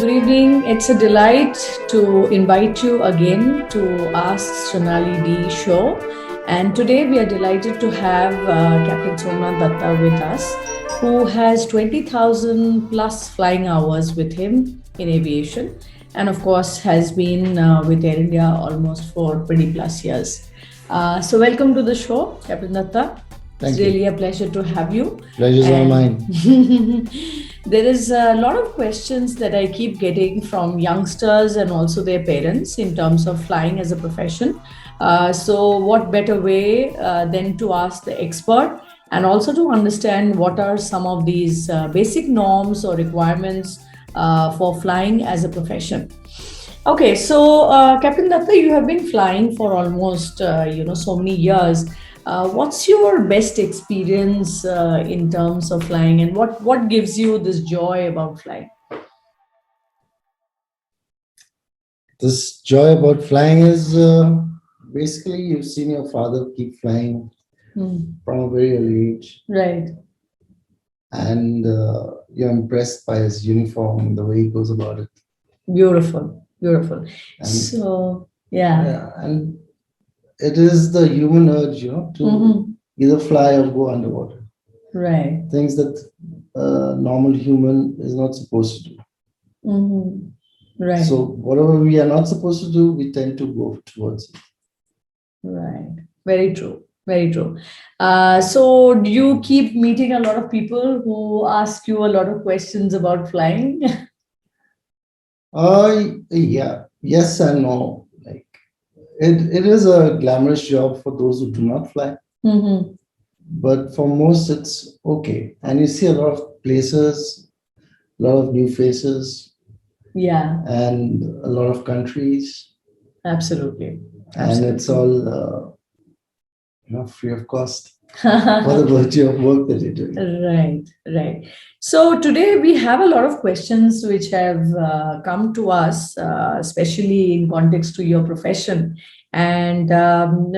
Good evening. It's a delight to invite you again to Ask Sonali D Show. And today we are delighted to have Captain Somnath Dutta with us, who has 20,000 plus flying hours with him in aviation. And of course, has been with Air India almost for 20 plus years. So, welcome to the show, Captain Dutta. It's really a pleasure to have you. Pleasure's all mine. There is a lot of questions that I keep getting from youngsters and also their parents in terms of flying as a profession. So, what better way than to ask the expert and also to understand what are some of these basic norms or requirements for flying as a profession. Okay, so Captain Datta, you have been flying for almost so many years. What's your best experience in terms of flying, and what gives you this joy about flying? This joy about flying is basically you've seen your father keep flying from a very early age. Right. And you're impressed by his uniform, the way he goes about it. Beautiful. And and it is the human urge, to either fly or go underwater. Right. Things that a normal human is not supposed to do. Right. So whatever we are not supposed to do, we tend to go towards it. Right. Very true. So do you keep meeting a lot of people who ask you a lot of questions about flying? Yeah. Yes and no. Like it is a glamorous job for those who do not fly. But for most, it's okay. And you see a lot of places, a lot of new faces. Yeah. And a lot of countries. Absolutely. And it's all free of cost for the virtue of work that you're doing. Right. So today we have a lot of questions which have come to us, especially in context to your profession. And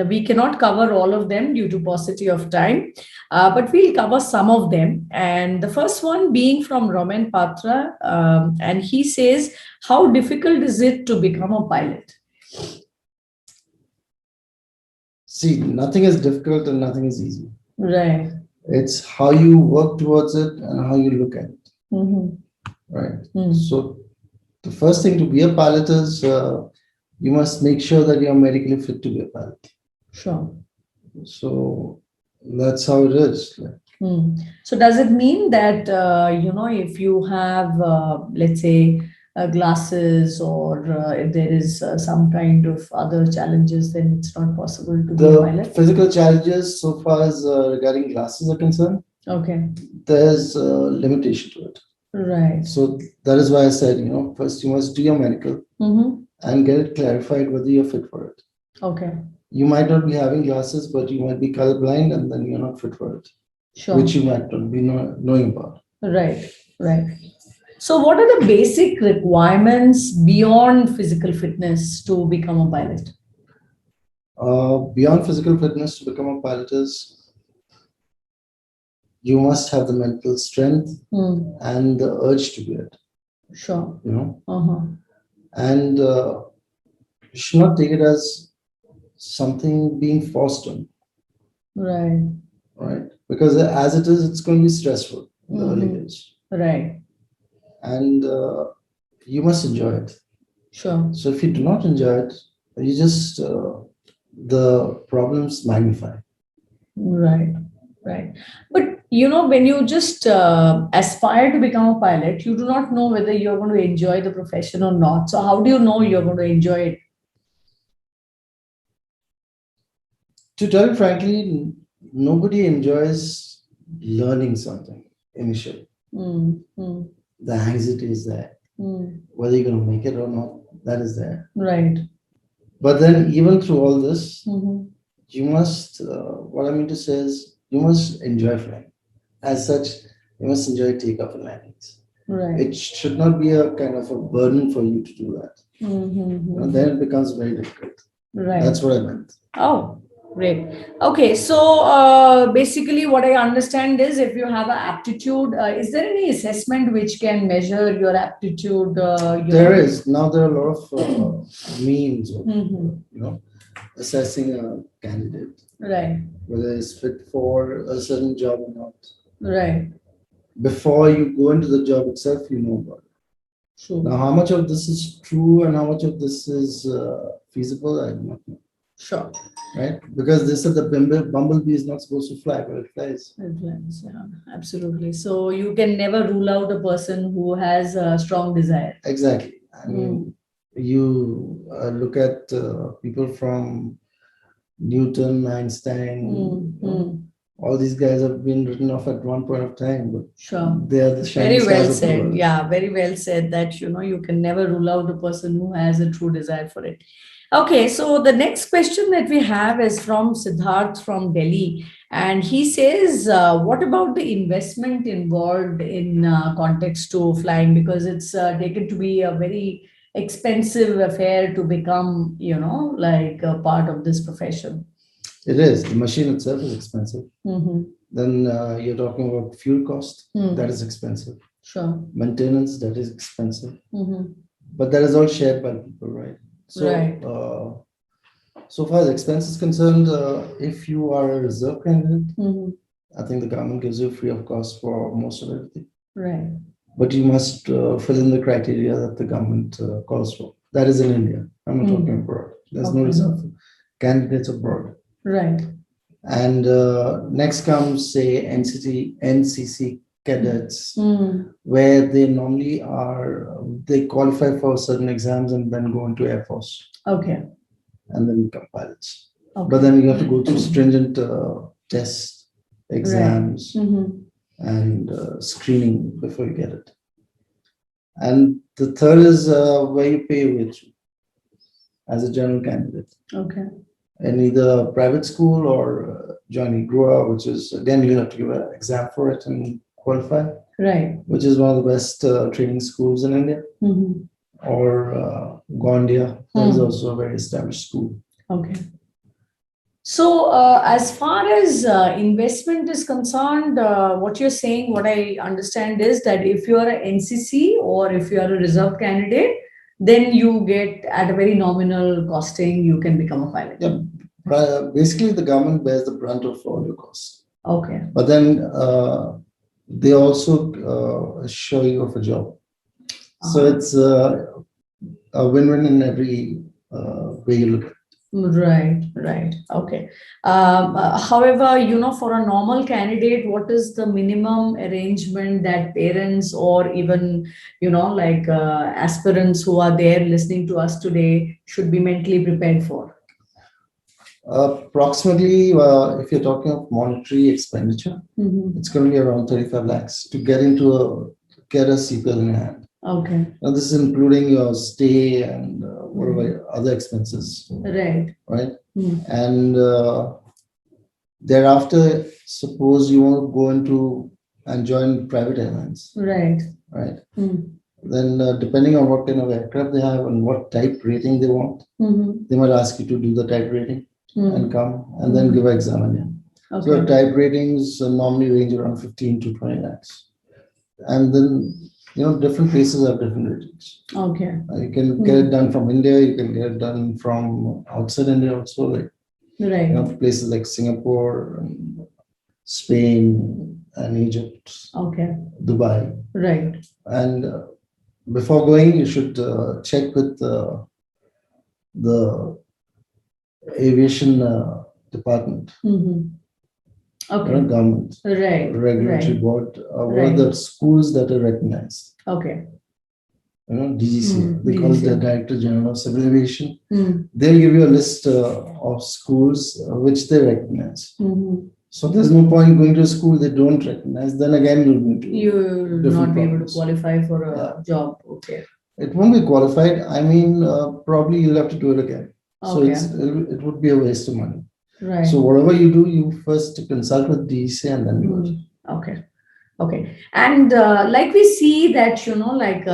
we cannot cover all of them due to paucity of time, but we'll cover some of them. And the first one being from Roman Patra, and he says, how difficult is it to become a pilot? See, nothing is difficult and nothing is easy. Right. It's how you work towards it and how you look at it. Right. So the first thing to be a pilot is you must make sure that you're medically fit to be a pilot. Sure. So that's how it is. So does it mean that, if you have, let's say, glasses or if there is some kind of other challenges, then it's not possible to be a pilot? The physical challenges, so far as regarding glasses are concerned, okay, there's a limitation to it. Right. So that is why I said, first you must do your medical and get it clarified whether you're fit for it. Okay. You might not be having glasses, but you might be colorblind and then you're not fit for it. Sure. Which you might not be knowing about. Right. So what are the basic requirements beyond physical fitness to become a pilot? Beyond physical fitness to become a pilot is you must have the mental strength and the urge to do it. Sure. And you should not take it as something being forced on. Right. Because as it is, it's going to be stressful in the early age. Right. And you must enjoy it. Sure. So if you do not enjoy it, you just the problems magnify. Right. But when you just aspire to become a pilot, you do not know whether you're going to enjoy the profession or not. So how do you know you're going to enjoy it? To tell you frankly, nobody enjoys learning something initially. The anxiety is there. Whether you're going to make it or not, that is there. Right. But then even through all this, you must, what I mean to say is, you must enjoy flying. As such, you must enjoy takeoff and landings. Right. It should not be a kind of a burden for you to do that. Then it becomes very difficult. Right. That's what I meant. Oh, Great. Okay, so basically, what I understand is if you have an aptitude, is there any assessment which can measure your aptitude? There is now there are a lot of means of Mhm. assessing a candidate, Right, whether it's fit for a certain job or not. right, Before you go into the job itself, you know about it. Now, true. how much of this is true and how much of this is feasible, I do not know. Sure. Right? Because they said the bumblebee is not supposed to fly, but it flies. Influence, yeah, absolutely. So you can never rule out a person who has a strong desire. Exactly. I mean, you look at people from Newton, Einstein, all these guys have been written off at one point of time, but Sure. they are the Very shining well stars of the said. world. Yeah, very well said that, you can never rule out a person who has a true desire for it. Okay, so the next question that we have is from Siddharth from Delhi. And he says, what about the investment involved in context to flying? Because it's taken to be a very expensive affair to become, like a part of this profession. It is. The machine itself is expensive. Mm-hmm. Then you're talking about fuel cost. Mm. That is expensive. Sure. Maintenance, that is expensive. Mm-hmm. But that is all shared by people, right? So, Right. So far as expense is concerned, if you are a reserve candidate, Mm-hmm. I think the government gives you free of cost for most of everything. Right. But you must fill in the criteria that the government calls for. That is in India. I'm not talking abroad. There's no reserve for candidates abroad. Right. And next comes, say, NCC cadets, where they normally they qualify for certain exams and then go into Air Force. Okay. And then become pilots. Okay. But then you have to go through stringent tests, exams, and screening before you get it. And the third is where you pay your way through as a general candidate. Okay. In either private school or joining GROA, which is, again, you have to give an exam for it and qualify. Right. Which is one of the best training schools in India. Or Gondia, that is also a very established school. Okay. So, as far as investment is concerned, what you're saying, what I understand is that if you are an NCC or if you are a reserve candidate, then you get at a very nominal costing, you can become a pilot. Yeah. Basically, the government bears the brunt of all your costs. Okay. But then they also assure you of a job. So it's a win-win in every way you look at it. Right, right. Okay. However, for a normal candidate, what is the minimum arrangement that parents or even, like aspirants who are there listening to us today should be mentally prepared for? Approximately, if you're talking of monetary expenditure, it's going to be around 35 lakhs to get a CPL in your hand. Okay. Now, this is including your stay and whatever other expenses. Right. Right. And thereafter, suppose you want to go into and join private airlines. Right. Right. Then, depending on what kind of aircraft they have and what type rating they want, they might ask you to do the type rating and come and then give an exam again. Okay. So, type ratings normally range around 15 to 20 lakhs. And then, different places have different ratings. Okay. You can get it done from India. You can get it done from outside India also, like right. Places like Singapore, and Spain, and Egypt. Okay. Dubai. Right. And before going, you should check with the aviation department. Okay. Government. Right. Regulatory board. What are the schools that are recognized? Okay. DGCA. They call it the Director General of Civil Aviation. They'll give you a list of schools which they recognize. So there's no point going to a school they don't recognize. Then again, you'll not be able to qualify for a job. Okay. It won't be qualified. I mean, probably you'll have to do it again. Okay. So it would be a waste of money. Right. So whatever you do, you first consult with DGCA and then do it. Okay. Okay. And like we see that, like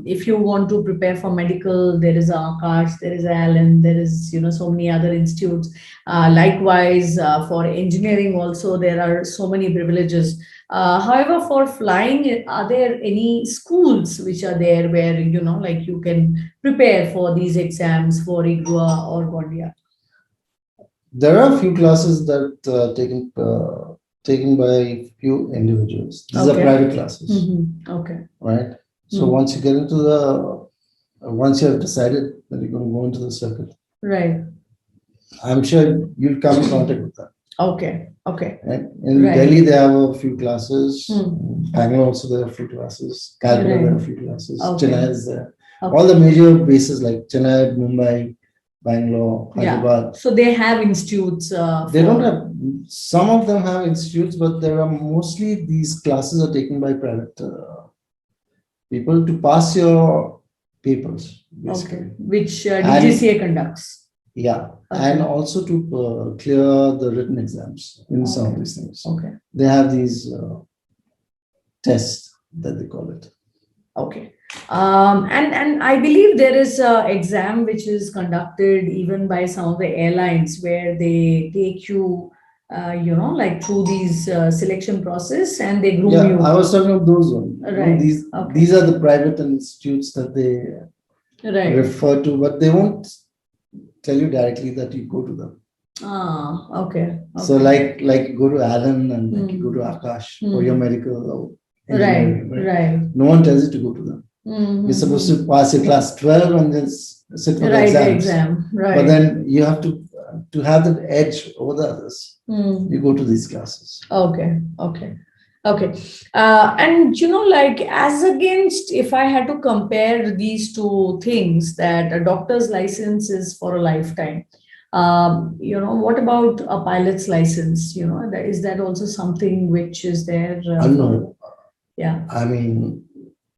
if you want to prepare for medical, there is Akash, there is Alan, there is, so many other institutes. Likewise, for engineering also, there are so many privileges. However, for flying, are there any schools which are there where, like you can prepare for these exams for IGWA or Gondia? There are a few classes that taken by few individuals. These are private classes. Okay. Right. So once you get into once you have decided that you're going to go into the circuit, right, I'm sure you'll come in contact with that. Okay. Okay. Right. In Delhi, they have a few classes. Bangalore also there are a few classes. Calcutta there are a few classes. Chennai is there. All the major bases like Chennai, Mumbai, Bangalore, Hyderabad. So they have institutes. They don't have. Some of them have institutes, but there are mostly these classes are taken by private people to pass your papers. Basically. Okay. Which DGCA conducts. Yeah, and also to clear the written exams in some of these things. Okay. They have these tests that they call it. Okay. And I believe there is an exam which is conducted even by some of the airlines where they take you, like through these selection process and they groom you. I was talking about those ones. Right. These are the private institutes that they refer to, but they won't tell you directly that you go to them. Okay. So like you go to Alan and like you go to Akash or your medical or right. No one tells you to go to them. You're supposed to pass your class 12 and then sit for the exam. Right. But then you have to have that edge over the others. You go to these classes. Okay. And like as against, if I had to compare these two things, that a doctor's license is for a lifetime. What about a pilot's license? Is that also something which is there? No. Yeah. I mean,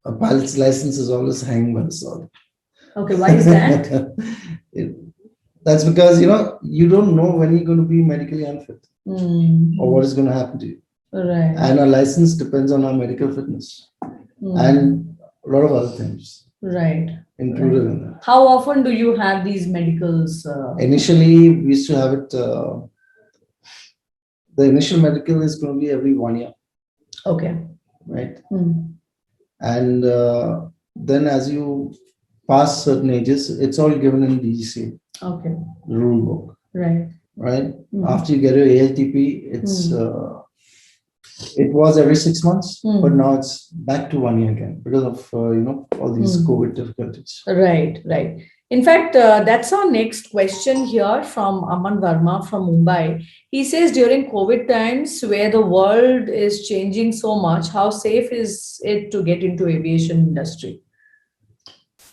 a pilot's license is always hanging by the sword. Okay, why is that? That's because you don't know when you're going to be medically unfit or what is going to happen to you. Right. And our license depends on our medical fitness and a lot of other things. Right. Included in that. How often do you have these medicals? Initially, we used to have it. The initial medical is going to be every 1 year. Okay. Right. And then as you pass certain ages, it's all given in DGCA. Okay. Rule book. Right. Right. After you get your ALTP, it's it was every 6 months, but now it's back to 1 year again because of all these COVID difficulties. Right. In fact, that's our next question here from Aman Verma from Mumbai. He says, during COVID times where the world is changing so much, how safe is it to get into aviation industry?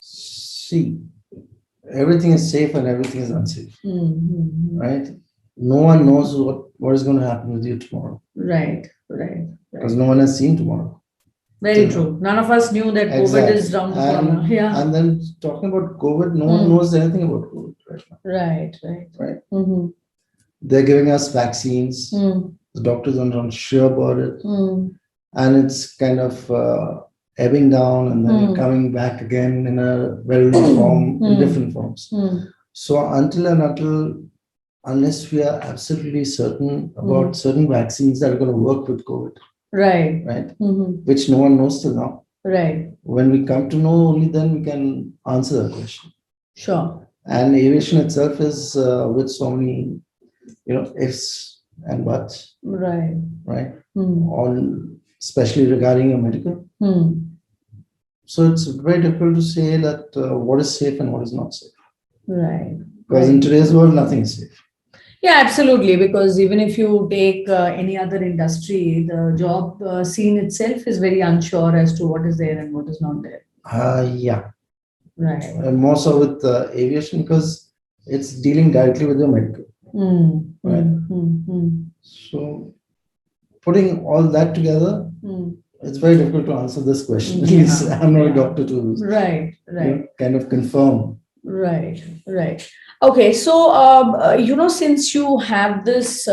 See, everything is safe and everything is unsafe. Right? No one knows what is going to happen with you tomorrow. Right. Because no one has seen tomorrow. Very true. None of us knew that COVID is around the corner. Yeah. And then talking about COVID, no one knows anything about COVID right now. Right. They're giving us vaccines. The doctors are not sure about it. And it's kind of ebbing down and then coming back again in a very form, in different forms. So unless we are absolutely certain about certain vaccines that are going to work with COVID. Right. Which no one knows till now. Right. When we come to know, only then we can answer that question. Sure. And aviation itself is with so many, ifs and buts. Right. On especially regarding a medical. So it's very difficult to say that what is safe and what is not safe. Right. Because in today's world, nothing is safe. Yeah, absolutely. Because even if you take any other industry, the job scene itself is very unsure as to what is there and what is not there. Yeah. Right. More so with aviation because it's dealing directly with your medical. So putting all that together, it's very difficult to answer this question. At least I'm not a doctor to kind of confirm. Right. Okay, so since you have this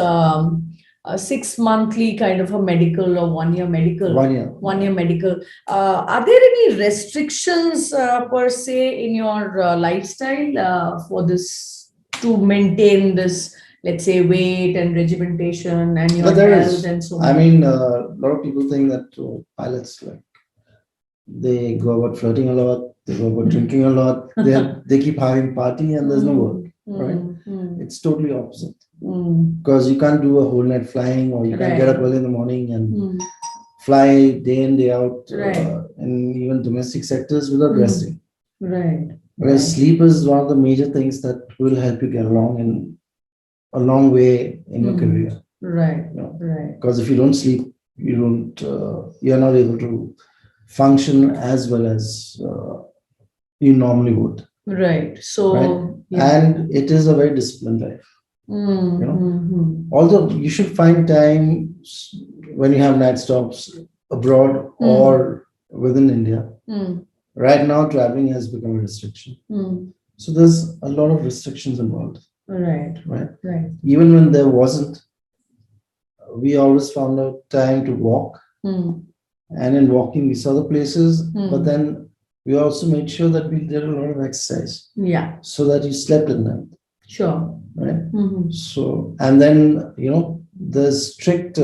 6 monthly kind of a medical or 1 year medical. 1 year. 1 year medical. Are there any restrictions per se in your lifestyle for this to maintain this, let's say, weight and regimentation and your health and so on? I mean, a lot of people think that pilots, like, they go about flirting a lot, they go about drinking a lot, they keep having party and there's no work, right? It's totally opposite. Because you can't do a whole night flying, or you can't get up early in the morning and fly day in, day out in even domestic sectors without resting. Right. Whereas sleep is one of the major things that will help you get along in a long way in your career. Right. You know? Right. Because if you don't sleep, you're not able to function as well as you normally would. Right. So, right? And it is a very disciplined life. You know, although you should find time when you have night stops abroad or within India. Right now, traveling has become a restriction. So there's a lot of restrictions involved. Right. Even when there wasn't, we always found out time to walk. And in walking, we saw the places, but then we also made sure that we did a lot of exercise. Yeah. So that you slept at night. Sure. Right. So, and then, you know, there's strict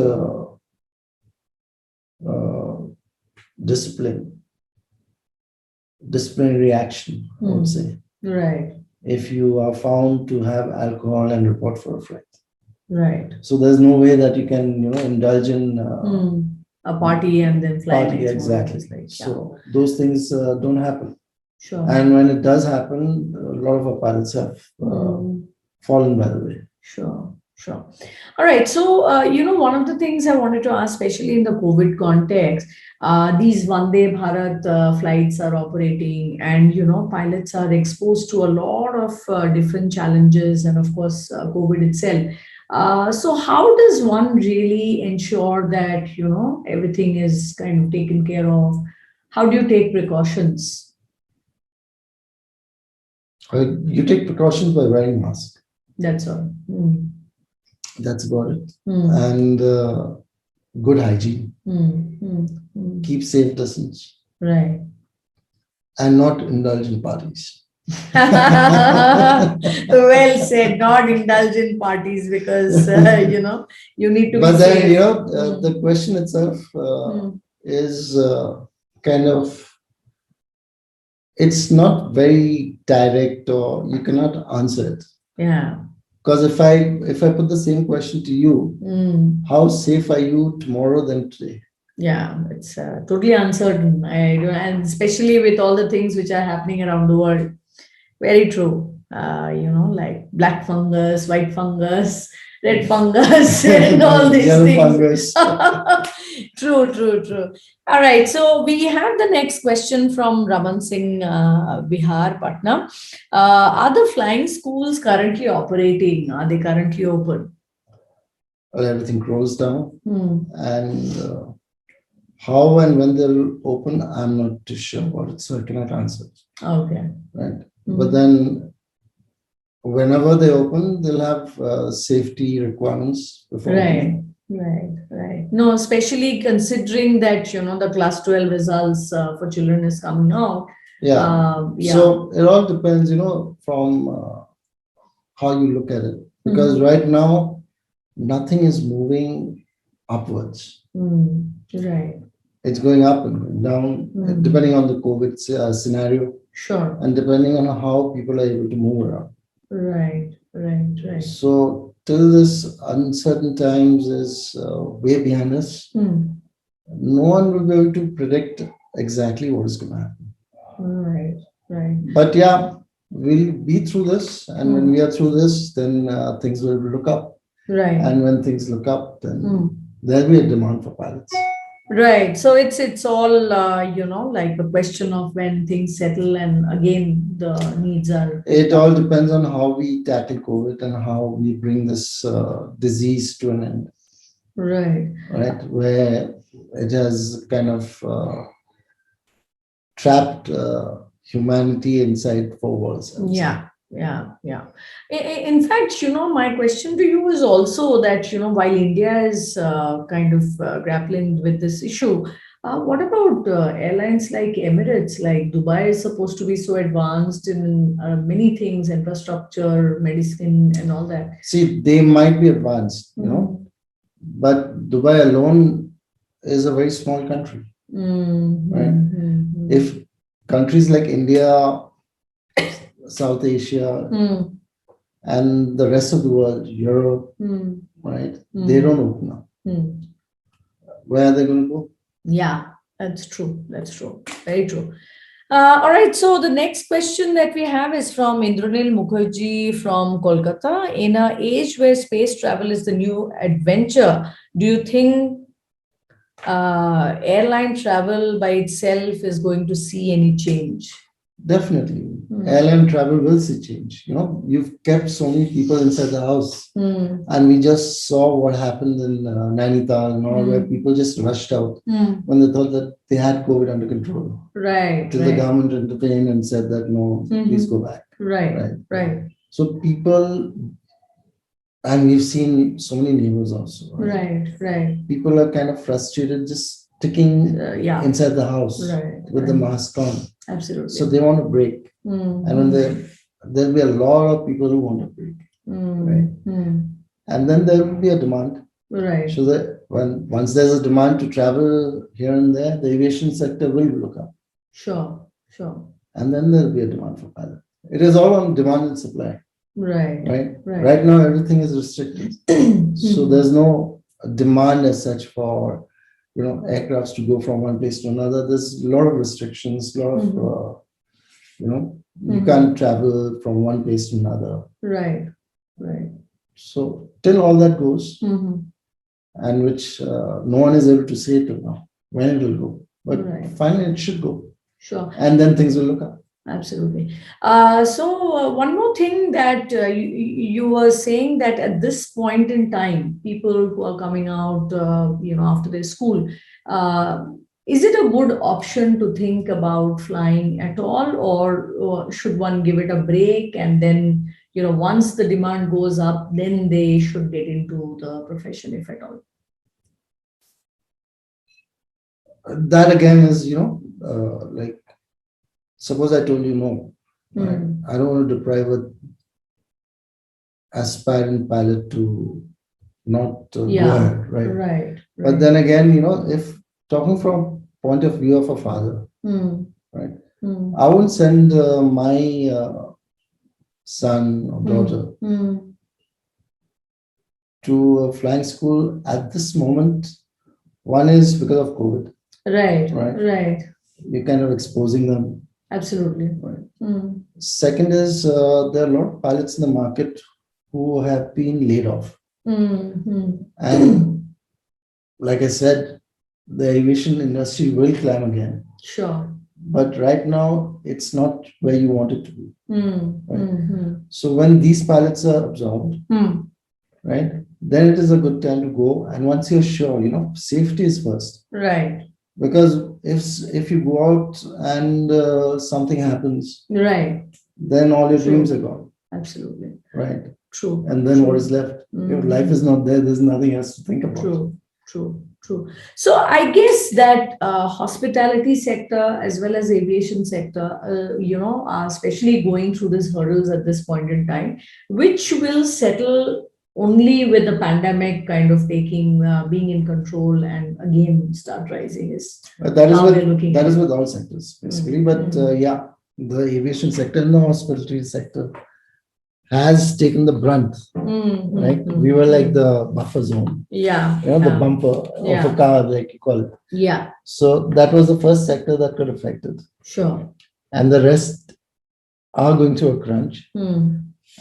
disciplinary action, I would say. Right. If you are found to have alcohol and report for a flight. Right. So there's no way that you can, you know, indulge in a party and then fly. Party, exactly. So those things don't happen. Sure. And when it does happen, a lot of our pilots have fallen by the way. Sure. All right. So, you know, one of the things I wanted to ask, especially in the COVID context, these Vande Bharat flights are operating, and, you know, pilots are exposed to a lot of different challenges, and of course, COVID itself. So how does one really ensure that, you know, everything is kind of taken care of? How do you take precautions? You take precautions by wearing mask. That's all. That's about it. And good hygiene. Keep safe distance. Right. And not indulge in parties. Well said. Not indulge in parties, because you know, you need to. But then, you know, the question itself is kind of, it's not very direct, or you cannot answer it. Yeah. Because if I put the same question to you, how safe are you tomorrow than today? Yeah, it's totally uncertain. And especially with all the things which are happening around the world. Very true. You know, like black fungus, white fungus, red fungus, and all these things. True. All right. So we have the next question from Raman Singh, Bihar, Patna. Are the flying schools currently operating? Are they currently open? Well, everything closed down. And how and when they'll open, I'm not too sure about it, so I cannot answer. Okay. Right. But then whenever they open, they'll have safety requirements before. Right. No, especially considering that, you know, the class 12 results for children is coming out. Yeah. So it all depends, you know, from how you look at it. Because right now, nothing is moving upwards. Right. It's going up and going down, depending on the COVID scenario. Sure. And depending on how people are able to move around. Right. So till this uncertain times is way behind us, no one will be able to predict exactly what is going to happen. Right. But yeah, we'll be through this, and when we are through this, then things will look up. Right. And when things look up, then there'll be a demand for pilots. Right. So it's all, you know, like a question of when things settle, and again, the needs are. It all depends on how we tackle COVID and how we bring this disease to an end. Right. Where it has kind of trapped humanity inside 4 walls. Yeah. Yeah, yeah. In fact, my question to you is also that, while India is kind of grappling with this issue, what about airlines like Emirates? Like Dubai is supposed to be so advanced in many things, infrastructure, medicine, and all that. See, they might be advanced, but Dubai alone is a very small country, right? If countries like India, South Asia, and the rest of the world, Europe, right? They don't open up. Where are they going to go? Yeah, that's true. That's true. Very true. All right. So the next question that we have is from Indranil Mukherjee from Kolkata. In an age where space travel is the new adventure, do you think airline travel by itself is going to see any change? Definitely. Airline travel will see change. You've kept so many people inside the house. And we just saw what happened in Nainital and all, where people just rushed out when they thought that they had COVID under control. Right. Till the government intervened and said that, no, please go back. Right. So people, and we've seen so many neighbors also. Right. People are kind of frustrated just sticking inside the house with the mask on. Absolutely. So they want to break. And when there'll be a lot of people who want to break. Right. And then there will be a demand. Right. So that once there's a demand to travel here and there, the aviation sector will look up. Sure. And then there'll be a demand for pilots. It is all on demand and supply. Right. Right now, everything is restricted. So there's no demand as such for aircrafts to go from one place to another. There's a lot of restrictions, a lot of you can't travel from one place to another. Right. So till all that goes, and which no one is able to say till now when it will go, but finally it should go. Sure. And then things will look up. Absolutely. So one more thing that you were saying, that at this point in time, people who are coming out, after their school, is it a good option to think about flying at all, or should one give it a break and then, once the demand goes up, then they should get into the profession, if at all? That again is, like, suppose I told you no, right? I don't want to deprive an aspirant pilot to not go ahead, right? But then again, if talking from point of view of a father, right? I won't send my son or daughter to a flying school at this moment. One is because of COVID. Right. You're kind of exposing them. Absolutely. Right. Second is there are a lot of pilots in the market who have been laid off. And like I said, the aviation industry will climb again. Sure. But right now, it's not where you want it to be. Right? So when these pilots are absorbed, right, then it is a good time to go. And once you're sure, safety is first. Right. Because if you go out and something happens, then all your dreams are gone. Absolutely. Right. True. And then what is left? If life is not there, there's nothing else to think about. True. So I guess that hospitality sector as well as aviation sector, are especially going through these hurdles at this point in time, which will settle only with the pandemic kind of being in control and again start rising. That is with all sectors basically. But the aviation sector and the hospitality sector has taken the brunt. Right? We were like the buffer zone. The bumper of a car, like you call it. Yeah. So that was the first sector that got affected. Sure. And the rest are going through a crunch.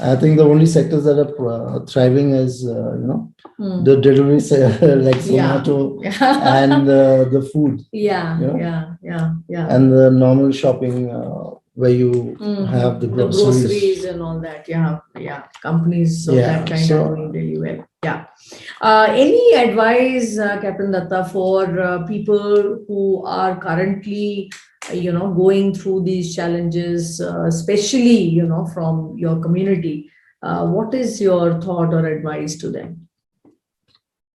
I think the only sectors that are thriving is, the delivery, like Zomato, and the food. Yeah. And the normal shopping where you have the groceries and all that. Yeah. Companies of that kind are doing really well. Yeah. Any advice, Captain Datta, for people who are currently, going through these challenges, especially, from your community? What is your thought or advice to them?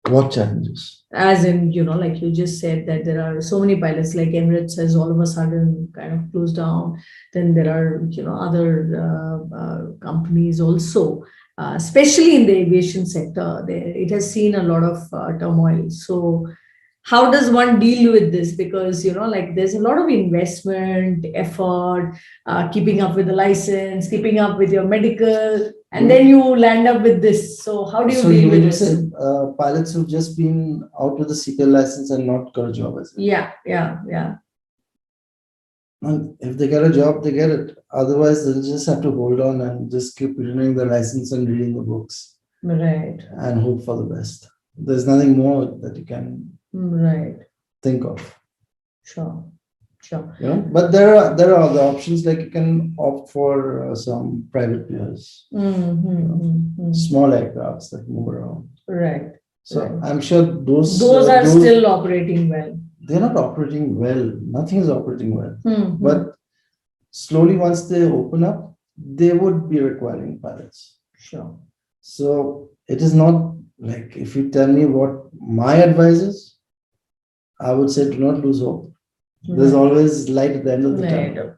What challenges? As in, like you just said, that there are so many pilots, like Emirates has all of a sudden kind of closed down. Then there are, other companies also, especially in the aviation sector. It has seen a lot of turmoil. So how does one deal with this? Because, like there's a lot of investment, effort, keeping up with the license, keeping up with your medical, and then you land up with this. So how do you deal with this? Say pilots who've just been out with the CPL license and not got a job as it. Yeah. And if they get a job, they get it. Otherwise, they'll just have to hold on and just keep renewing the license and reading the books. Right. And hope for the best. There's nothing more that you can think of. Sure. But there are other options, like you can opt for some private players, small aircrafts that move around. Right. So I'm sure those are still operating well. They're not operating well. Nothing is operating well. But slowly, once they open up, they would be requiring pilots. Sure. So it is not like, if you tell me what my advice is, I would say do not lose hope. There's always light at the end of the tunnel.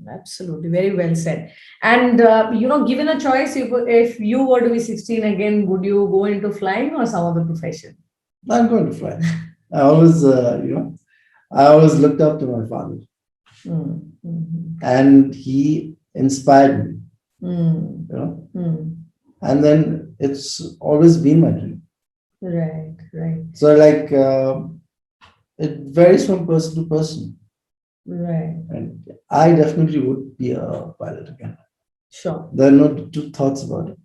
Absolutely. Very well said. And, given a choice, if you were to be 16 again, would you go into flying or some other profession? I'm going to fly. I always, I always looked up to my father. And he inspired me. And then it's always been my dream. Right. So like, it varies from person to person. Right. And I definitely would be a pilot again. Sure. There are no two thoughts about it.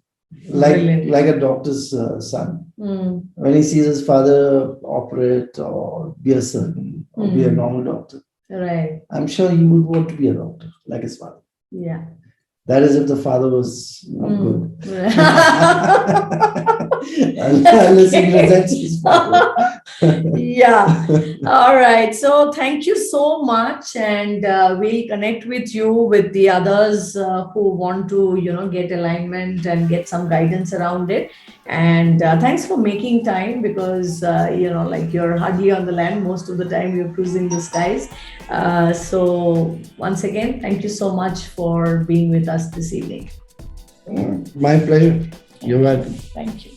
Like a doctor's son. When he sees his father operate or be a surgeon or be a normal doctor. Right. I'm sure he would want to be a doctor, like his father. Yeah. That is if the father was not good. Unless he resents his father. Yeah. All right. So thank you so much. And we'll connect with you with the others who want to, get alignment and get some guidance around it. And thanks for making time, because, like you're hardly on the land. Most of the time you're cruising the skies. So once again, thank you so much for being with us this evening. My pleasure. You're welcome. Thank you.